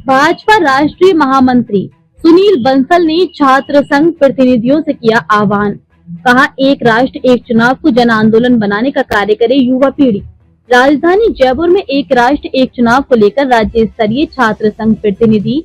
भाजपा राष्ट्रीय महामंत्री सुनील बंसल ने छात्र संघ प्रतिनिधियों से किया आह्वान। कहा, एक राष्ट्र एक चुनाव को जन आंदोलन बनाने का कार्य करे युवा पीढ़ी। राजधानी जयपुर में एक राष्ट्र एक चुनाव को लेकर राज्य स्तरीय छात्र संघ प्रतिनिधि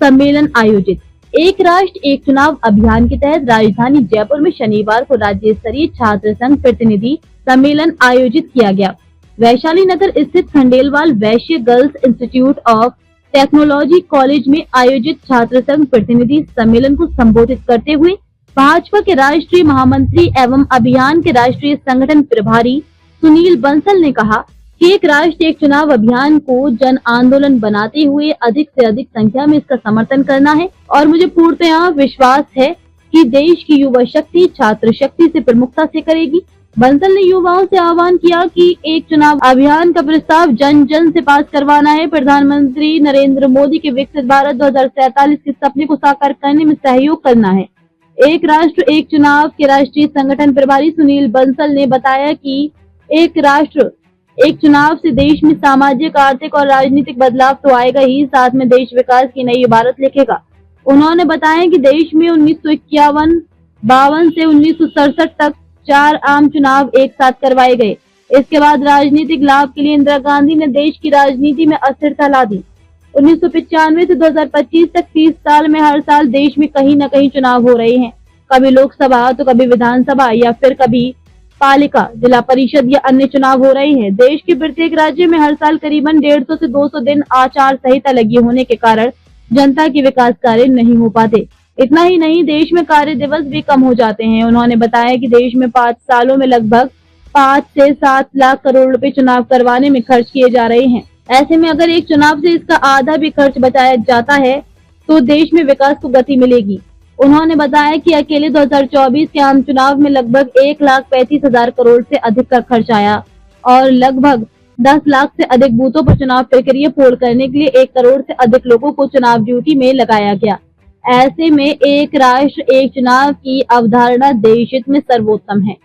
सम्मेलन आयोजित। एक राष्ट्र एक चुनाव अभियान के तहत राजधानी जयपुर में शनिवार को राज्य स्तरीय छात्र संघ प्रतिनिधि सम्मेलन आयोजित किया गया। वैशाली नगर स्थित खंडेलवाल वैश्य girls institute of technology college में आयोजित छात्र संघ प्रतिनिधि सम्मेलन को संबोधित करते हुए भाजपा के राष्ट्रीय महामंत्री एवं अभियान के राष्ट्रीय संगठन प्रभारी सुनील बंसल ने कहा कि एक राष्ट्र एक चुनाव अभियान को जन आंदोलन बनाते हुए अधिक से अधिक संख्या में इसका समर्थन करना है और मुझे पूर्णतः विश्वास है कि देश की युवा शक्ति छात्र शक्ति से प्रमुखता से करेगी। बंसल ने युवाओं से आह्वान किया कि एक चुनाव अभियान का प्रस्ताव जन जन से पास करवाना है। प्रधानमंत्री नरेंद्र मोदी के विकसित भारत 2047 के सपने को साकार करने में सहयोग करना है। एक राष्ट्र एक चुनाव के राष्ट्रीय संगठन प्रभारी सुनील बंसल ने बताया कि एक राष्ट्र एक चुनाव से देश में सामाजिक आर्थिक और राजनीतिक बदलाव तो आएगा ही, साथ में देश विकास की नई इबारत लिखेगा। उन्होंने बताया कि देश में 1951-52 से 1967 तक 4 आम चुनाव एक साथ करवाए गए। इसके बाद राजनीतिक लाभ के लिए इंदिरा गांधी ने देश की राजनीति में अस्थिरता ला दी। 1995 से 2025 तक 30 साल में हर साल देश में कहीं न कहीं चुनाव हो रहे हैं। कभी लोकसभा तो कभी विधानसभा या फिर कभी पालिका, जिला परिषद या अन्य चुनाव हो रहे हैं। देश के प्रत्येक राज्य में हर साल करीबन 150 से 200 दिन आचार संहिता लगी होने के कारण जनता के विकास कार्य नहीं हो पाते। इतना ही नहीं, देश में कार्य दिवस भी कम हो जाते हैं। उन्होंने बताया कि देश में 5 सालों में लगभग 5 से 7 लाख करोड़ रुपए चुनाव करवाने में खर्च किए जा रहे हैं। ऐसे में अगर एक चुनाव से इसका आधा भी खर्च बचाया जाता है तो देश में विकास को गति मिलेगी। उन्होंने बताया कि अकेले 2024 के आम चुनाव में लगभग 1,35,000 करोड़ से अधिक का खर्च आया और लगभग 10 लाख से अधिक बूथों पर चुनाव प्रक्रिया पूर्ण करने के लिए 1 करोड़ से अधिक लोगों को चुनाव ड्यूटी में लगाया गया। ऐसे में एक राष्ट्र एक चुनाव की अवधारणा देश हित में सर्वोत्तम है।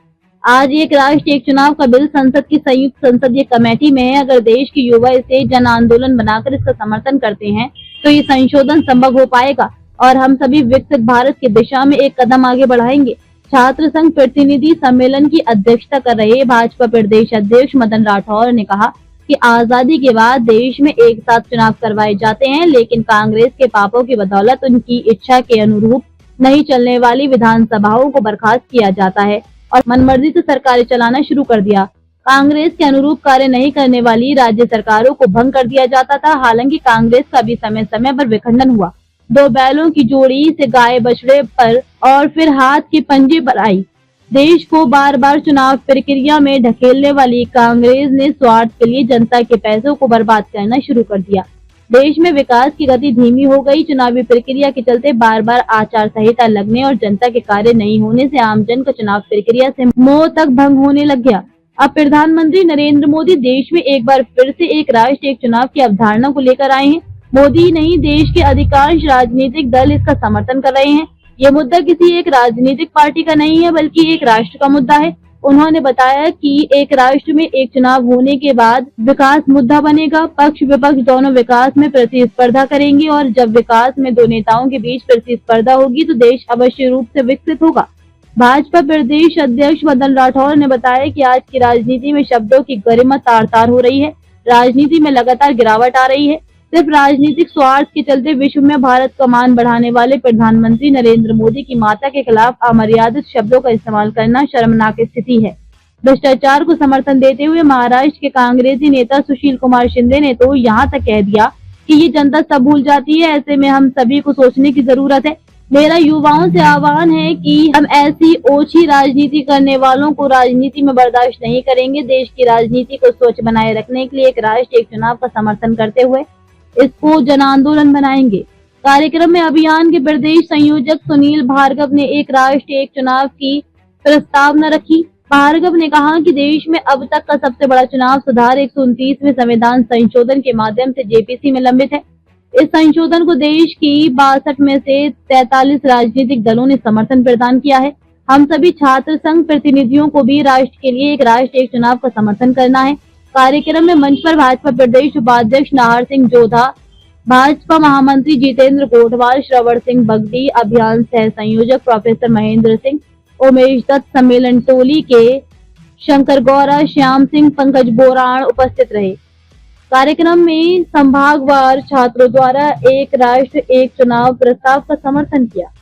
आज एक राष्ट्र एक चुनाव का बिल संसद की संयुक्त संसदीय कमेटी में है। अगर देश के युवा इसे जन आंदोलन बनाकर इसका समर्थन करते हैं तो ये संशोधन संभव हो पाएगा और हम सभी विकसित भारत की दिशा में एक कदम आगे बढ़ाएंगे। छात्र संघ प्रतिनिधि सम्मेलन की अध्यक्षता कर रहे भाजपा प्रदेश अध्यक्ष मदन राठौर ने कहा कि आजादी के बाद देश में एक साथ चुनाव करवाए जाते हैं, लेकिन कांग्रेस के पापों की बदौलत उनकी इच्छा के अनुरूप नहीं चलने वाली विधानसभाओं को बर्खास्त किया जाता है और मनमर्जी से सरकारें चलाना शुरू कर दिया। कांग्रेस के अनुरूप कार्य नहीं करने वाली राज्य सरकारों को भंग कर दिया जाता था। हालांकि कांग्रेस का भी समय समय पर विखंडन हुआ। 2 बैलों की जोड़ी से गाय बछड़े पर और फिर हाथ के पंजे पर आई। देश को बार बार चुनाव प्रक्रिया में ढकेलने वाली कांग्रेस ने स्वार्थ के लिए जनता के पैसों को बर्बाद करना शुरू कर दिया। देश में विकास की गति धीमी हो गई। चुनावी प्रक्रिया के चलते बार बार आचार संहिता लगने और जनता के कार्य नहीं होने से आमजन को चुनाव प्रक्रिया से मोह तक भंग होने लग गया। अब प्रधानमंत्री नरेंद्र मोदी देश में एक बार फिर से एक राष्ट्र एक चुनाव की अवधारणा को लेकर आए हैं। मोदी नहीं, देश के अधिकांश राजनीतिक दल इसका समर्थन कर रहे हैं। ये मुद्दा किसी एक राजनीतिक पार्टी का नहीं है, बल्कि एक राष्ट्र का मुद्दा है। उन्होंने बताया कि एक राष्ट्र में एक चुनाव होने के बाद विकास मुद्दा बनेगा। पक्ष विपक्ष दोनों विकास में प्रतिस्पर्धा करेंगे और जब विकास में 2 नेताओं के बीच प्रतिस्पर्धा होगी तो देश अवश्य रूप से विकसित होगा। भाजपा प्रदेश अध्यक्ष मदन राठौर ने बताया कि आज की राजनीति में शब्दों की गरिमा तार तार हो रही है। राजनीति में लगातार गिरावट आ रही है। सिर्फ राजनीतिक स्वार्थ के चलते विश्व में भारत का मान बढ़ाने वाले प्रधानमंत्री नरेंद्र मोदी की माता के खिलाफ अमर्यादित शब्दों का इस्तेमाल करना शर्मनाक स्थिति है। भ्रष्टाचार को समर्थन देते हुए महाराष्ट्र के कांग्रेसी नेता सुशील कुमार शिंदे ने तो यहाँ तक कह दिया कि ये जनता सब भूल जाती है। ऐसे में हम सभी को सोचने की जरूरत है। मेरा युवाओं से आह्वान है कि हम ऐसी ओछी राजनीति करने वालों को राजनीति में बर्दाश्त नहीं करेंगे। देश की राजनीति को स्वच्छ बनाए रखने के लिए एक राष्ट्र एक चुनाव का समर्थन करते हुए इसको जन आंदोलन बनाएंगे। कार्यक्रम में अभियान के प्रदेश संयोजक सुनील भार्गव ने एक राष्ट्र एक चुनाव की प्रस्तावना रखी। भार्गव ने कहा कि देश में अब तक का सबसे बड़ा चुनाव सुधार 129वें संविधान संशोधन के माध्यम से जेपीसी में लंबित है। इस संशोधन को देश की 62 में से 43 राजनीतिक दलों ने समर्थन प्रदान किया है। हम सभी छात्र संघ प्रतिनिधियों को भी राष्ट्र के लिए एक राष्ट्र एक चुनाव का समर्थन करना है। कार्यक्रम में मंच पर भाजपा प्रदेश उपाध्यक्ष नाहर सिंह जोधा, भाजपा महामंत्री जितेंद्र कोटवाल, श्रवण सिंह बगदी, अभियान सह संयोजक प्रोफेसर महेंद्र सिंह, उमेश दत्त, सम्मेलन टोली के शंकर गौरा, श्याम सिंह, पंकज बोराण उपस्थित रहे। कार्यक्रम में संभागवार छात्रों द्वारा एक राष्ट्र एक चुनाव प्रस्ताव का समर्थन किया।